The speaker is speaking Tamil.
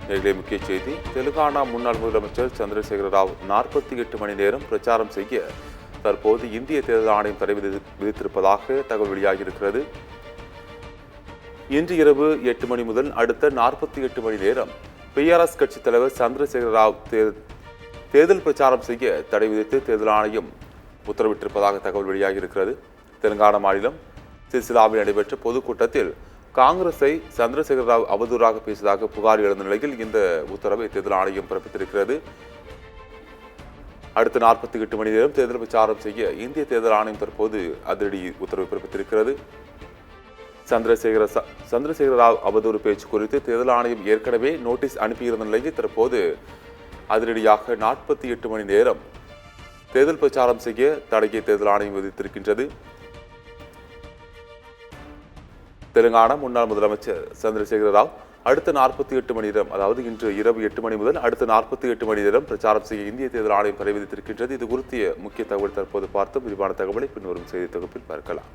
நேரிலே முக்கிய செய்தி. தெலுங்கானா முன்னாள் முதலமைச்சர் சந்திரசேகர ராவ் 48 மணி நேரம் பிரச்சாரம் செய்ய தற்போது இந்திய தேர்தல் ஆணையம் தடை விதித்திருப்பதாக தகவல் வெளியாகியிருக்கிறது. இன்று இரவு 8 மணி முதல் அடுத்த 48 மணி நேரம் பிஆர்எஸ் கட்சித் தலைவர் சந்திரசேகர ராவ் தேர்தல் பிரச்சாரம் செய்ய தடை விதித்து தேர்தல் ஆணையம் உத்தரவிட்டிருப்பதாக தகவல் வெளியாகியிருக்கிறது. தெலுங்கானா மாநிலம் சிர்சிலாவில் நடைபெற்ற பொதுக்கூட்டத்தில் காங்கிரஸை சந்திரசேகர ராவ் அவதூறாக பேசியதாக புகார் எழுந்த நிலையில் இந்த உத்தரவை தேர்தல் ஆணையம் பிறப்பித்திருக்கிறது. அடுத்த 48 மணி நேரம் தேர்தல் பிரச்சாரம் செய்ய இந்திய தேர்தல் ஆணையம் தற்போது அதிரடி உத்தரவு பிறப்பித்திருக்கிறது. சந்திரசேகர ராவ் அவதூறு பேச்சு குறித்து தேர்தல் ஆணையம் ஏற்கனவே நோட்டீஸ் அனுப்பியிருந்த நிலையில் தற்போது அதிரடியாக 48 மணி நேரம் தேர்தல் பிரச்சாரம் செய்ய தடையை தேர்தல் ஆணையம் விதித்திருக்கின்றது. தெலுங்கானா முன்னாள் முதலமைச்சர் சந்திரசேகர ராவ் அடுத்த 48 மணி நேரம், அதாவது இன்று இரவு 8 மணி முதல் அடுத்த 48 மணி நேரம் பிரச்சாரம் செய்ய இந்திய தேர்தல் ஆணையம் தடை விதித்திருக்கின்றது. இது குறித்த முக்கிய தகவல் தற்போது பார்த்து விரிவான தகவலை பின்வரும் செய்தி தொகுப்பில் பார்க்கலாம்.